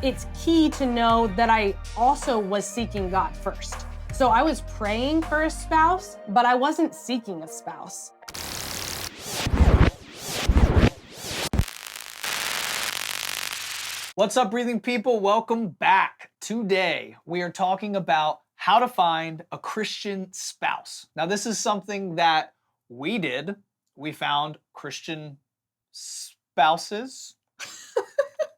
It's key to know that I also was seeking God first. So I was praying for a spouse, but I wasn't seeking a spouse. What's up, breathing people? Welcome back. Today, we are talking about how to find a Christian spouse. Now, this is something that we did. We found Christian spouses.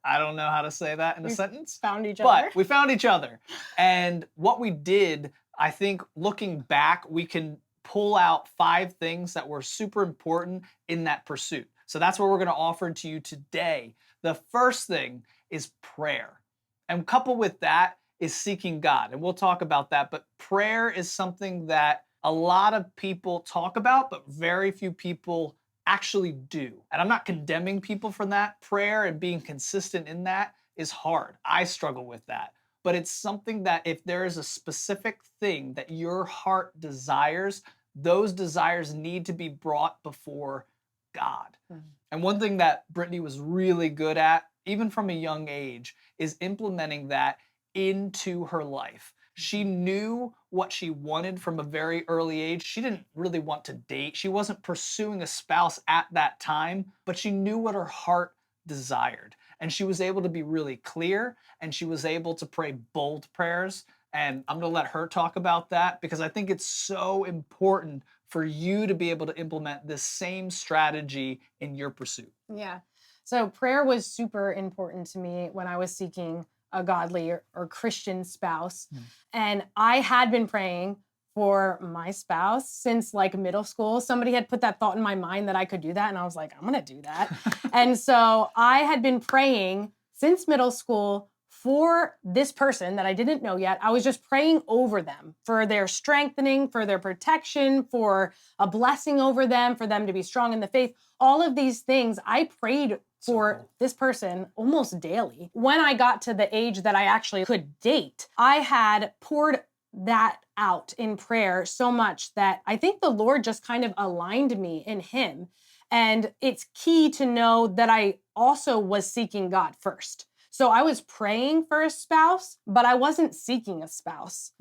I don't know how to say that in a sentence. Found each other. But we found each other. And what we did, I think looking back, we can pull out 5 things that were super important in that pursuit. So that's what we're going to offer to you today. The first thing is prayer. And coupled with that is seeking God. And we'll talk about that. But prayer is something that a lot of people talk about, but very few people actually do. And I'm not condemning people for that. Prayer and being consistent in that is hard. I struggle with that. But it's something that if there is a specific thing that your heart desires, those desires need to be brought before God. Mm-hmm. And one thing that Brittany was really good at, even from a young age, is implementing that into her life. She knew what she wanted from a very early age. She didn't really want to date. She wasn't pursuing a spouse at that time, but she knew what her heart desired. And she was able to be really clear, and she was able to pray bold prayers. And I'm going to let her talk about that because I think it's so important for you to be able to implement this same strategy in your pursuit. Yeah. So prayer was super important to me when I was seeking a godly or Christian spouse. And I had been praying for my spouse since like middle school. Somebody had put that thought in my mind that I could do that. And I was like, I'm going to do that. And so I had been praying since middle school for this person that I didn't know yet. I was just praying over them for their strengthening, for their protection, for a blessing over them, for them to be strong in the faith. All of these things I prayed for this person almost daily. When I got to the age that I actually could date, I had poured that out in prayer so much that I think the Lord just kind of aligned me in Him. And it's key to know that I also was seeking God first. So I was praying for a spouse, but I wasn't seeking a spouse.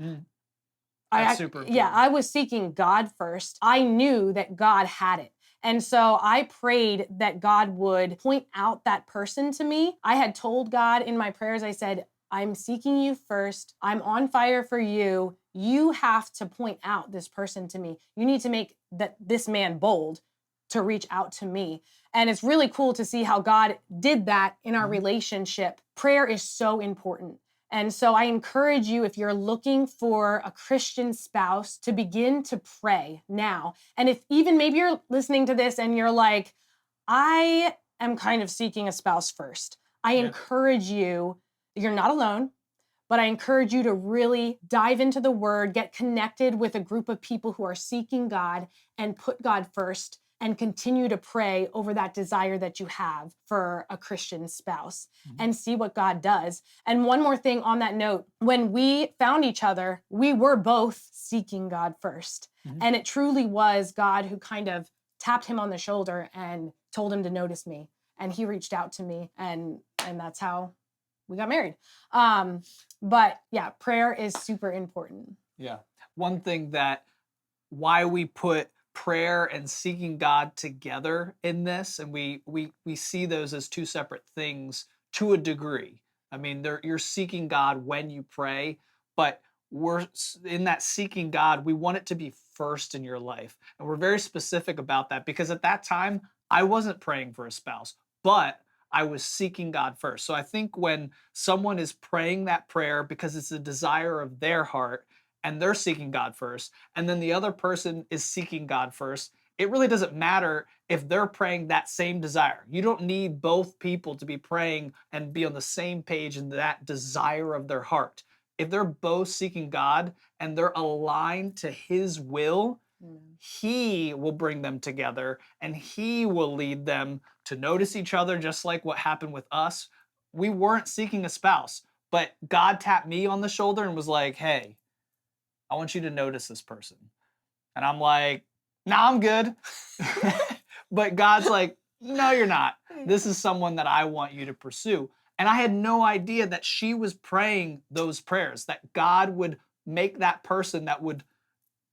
That's super important. Yeah, I was seeking God first. I knew that God had it. And so I prayed that God would point out that person to me. I had told God in my prayers, I said, I'm seeking you first. I'm on fire for you. You have to point out this person to me. You need to make this man bold to reach out to me. And it's really cool to see how God did that in our relationship. Prayer is so important. And so I encourage you, if you're looking for a Christian spouse, to begin to pray now. And if even maybe you're listening to this and you're like, I am kind of seeking a spouse first. I encourage you, you're not alone, but I encourage you to really dive into the Word, get connected with a group of people who are seeking God and put God first, and continue to pray over that desire that you have for a Christian spouse and see what God does. And one more thing on that note, when we found each other, we were both seeking God first. And it truly was God who kind of tapped him on the shoulder and told him to notice me. And he reached out to me, and that's how we got married. But yeah, prayer is super important. Yeah. One thing that why we put prayer and seeking God together in this, and we see those as 2 separate things to a degree. I mean, you're seeking God when you pray, but we're in that seeking God, we want it to be first in your life. And we're very specific about that because at that time, I wasn't praying for a spouse, but I was seeking God first. So I think when someone is praying that prayer because it's a desire of their heart, and they're seeking God first, and then the other person is seeking God first, it really doesn't matter if they're praying that same desire. You don't need both people to be praying and be on the same page in that desire of their heart. If they're both seeking God and they're aligned to His will, He will bring them together and He will lead them to notice each other, just like what happened with us. We weren't seeking a spouse, but God tapped me on the shoulder and was like, hey, I want you to notice this person. And I'm like, nah, I'm good. But God's like, no, you're not. This is someone that I want you to pursue. And I had no idea that she was praying those prayers, that God would make that person that would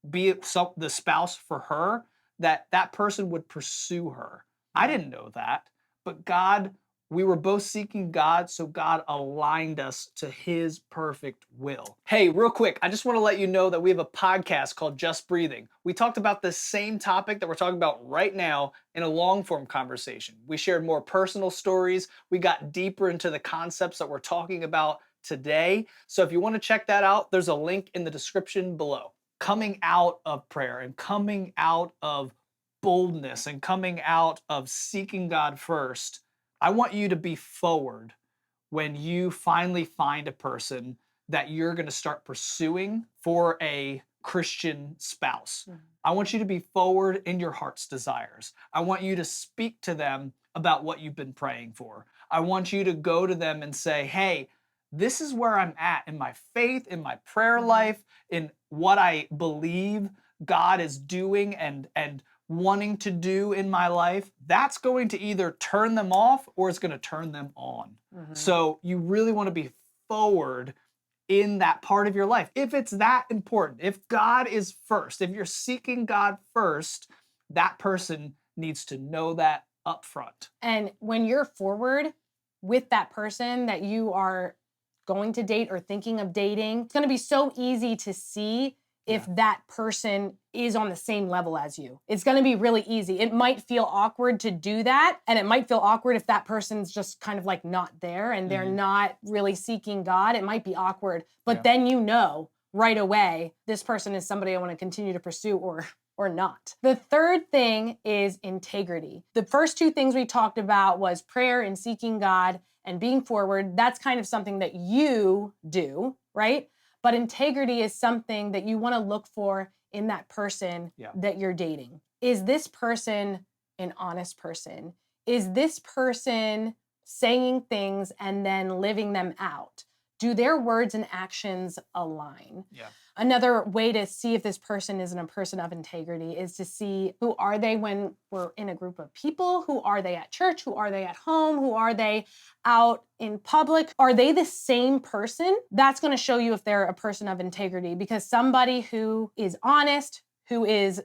be the spouse for her, that person would pursue her. I didn't know that, but God, we were both seeking God, so God aligned us to his perfect will. Hey, real quick, I just want to let you know that we have a podcast called Just Breathing. We talked about the same topic that we're talking about right now in a long form conversation. We shared more personal stories. We got deeper into the concepts that we're talking about today. So if you want to check that out, there's a link in the description below. Coming out of prayer and coming out of boldness and coming out of seeking God first, I want you to be forward when you finally find a person that you're going to start pursuing for a Christian spouse. Mhm. I want you to be forward in your heart's desires. I want you to speak to them about what you've been praying for. I want you to go to them and say, hey, this is where I'm at in my faith, in my prayer life, in what I believe God is doing and wanting to do in my life. That's going to either turn them off or it's going to turn them on. So you really want to be forward in that part of your life. If it's that important, if God is first, if you're seeking God first, that person needs to know that up front. And when you're forward with that person that you are going to date or thinking of dating, it's going to be so easy to see if that person is on the same level as you. It's going to be really easy. It might feel awkward to do that, and it might feel awkward if that person's just kind of like not there and they're not really seeking God. It might be awkward, but then you know right away, this person is somebody I want to continue to pursue or not. The third thing is integrity. The first two things we talked about was prayer and seeking God and being forward. That's kind of something that you do, right? But integrity is something that you want to look for in that person that you're dating. Is this person an honest person? Is this person saying things and then living them out? Do their words and actions align? Another way to see if this person isn't a person of integrity is to see who are they when we're in a group of people? Who are they at church? Who are they at home? Who are they out in public? Are they the same person? That's going to show you if they're a person of integrity, because somebody who is honest, who is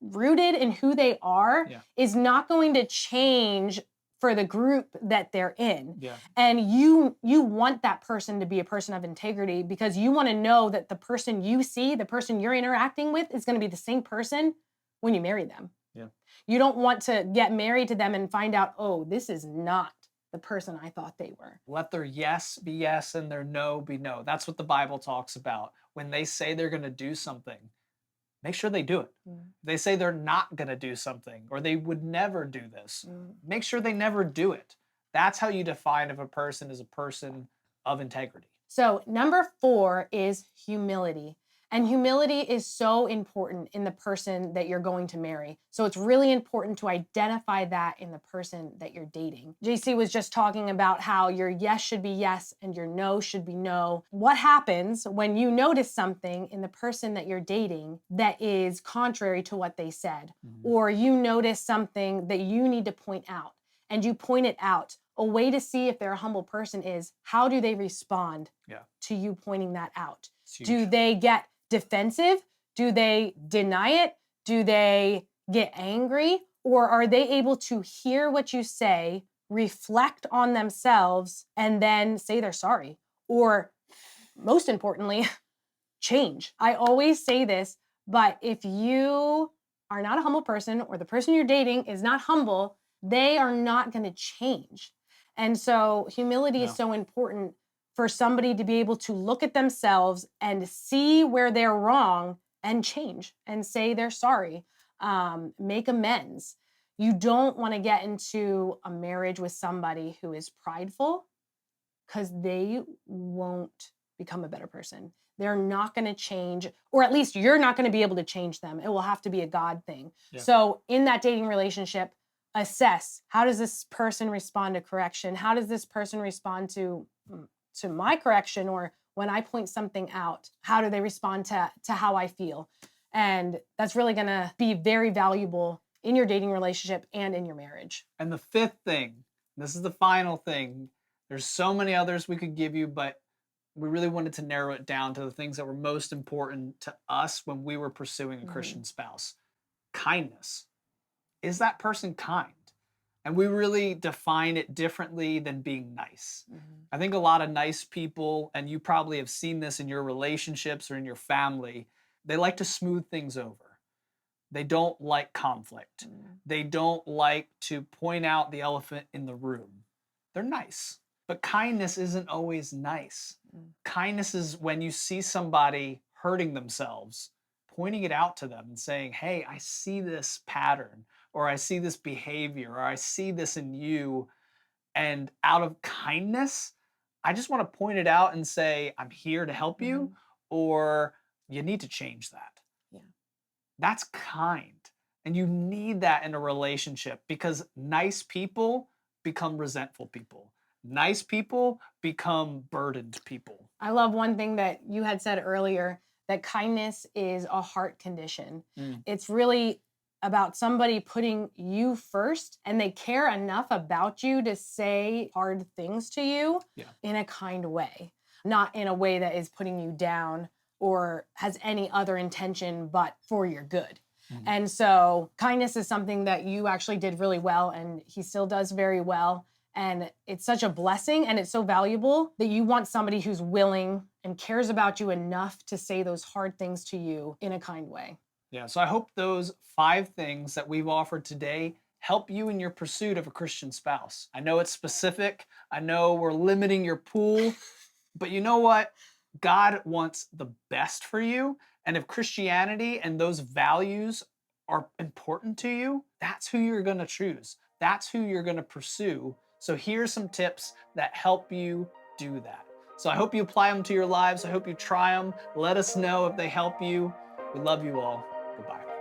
rooted in who they are, is not going to change for the group that they're in. And you want that person to be a person of integrity, because you want to know that the person you see, the person you're interacting with, is going to be the same person when you marry them. You don't want to get married to them and find out, oh, this is not the person I thought they were. Let their yes be yes and their no be no. That's what the Bible talks about. When they say they're going to do something, make sure they do it. They say they're not going to do something or they would never do this. Make sure they never do it. That's how you define if a person is a person of integrity. So number 4 is humility. And humility is so important in the person that you're going to marry. So it's really important to identify that in the person that you're dating. JC was just talking about how your yes should be yes and your no should be no. What happens when you notice something in the person that you're dating that is contrary to what they said? Or you notice something that you need to point out and you point it out? A way to see if they're a humble person is, how do they respond to you pointing that out? Do they get defensive? Do they deny it? Do they get angry? Or are they able to hear what you say, reflect on themselves, and then say they're sorry? Or most importantly, change. I always say this, but if you are not a humble person or the person you're dating is not humble, they are not going to change. And so humility is so important for somebody to be able to look at themselves and see where they're wrong and change and say they're sorry, make amends. You don't want to get into a marriage with somebody who is prideful, because they won't become a better person. They're not going to change, or at least you're not going to be able to change them. It will have to be a God thing. So in that dating relationship, assess, how does this person respond to correction? How does this person respond to my correction, or when I point something out, how do they respond to how I feel? And that's really going to be very valuable in your dating relationship and in your marriage. And the fifth thing, this is the final thing, There's so many others we could give you, but we really wanted to narrow it down to the things that were most important to us when we were pursuing a Mhm. Christian spouse. Kindness. Is that person kind? And we really define it differently than being nice. Mhm. I think a lot of nice people, and you probably have seen this in your relationships or in your family, they like to smooth things over. They don't like conflict. Mm. They don't like to point out the elephant in the room. They're nice, but kindness isn't always nice. Mm. Kindness is when you see somebody hurting themselves, pointing it out to them and saying, hey, I see this pattern, or I see this behavior, or I see this in you. And out of kindness, I just want to point it out and say, I'm here to help you, Mhm. or you need to change that. Yeah. That's kind. And you need that in a relationship because nice people become resentful people. Nice people become burdened people. I love one thing that you had said earlier, that kindness is a heart condition. Mm. It's really about somebody putting you first and they care enough about you to say hard things to you Yeah. in a kind way, not in a way that is putting you down or has any other intention but for your good. Mhm. And so kindness is something that you actually did really well and he still does very well. And it's such a blessing and it's so valuable that you want somebody who's willing and cares about you enough to say those hard things to you in a kind way. Yeah. So I hope those 5 things that we've offered today help you in your pursuit of a Christian spouse. I know it's specific. I know we're limiting your pool, but you know what? God wants the best for you. And if Christianity and those values are important to you, that's who you're going to choose. That's who you're going to pursue. So here's some tips that help you do that. So I hope you apply them to your lives. I hope you try them. Let us know if they help you. We love you all. Goodbye.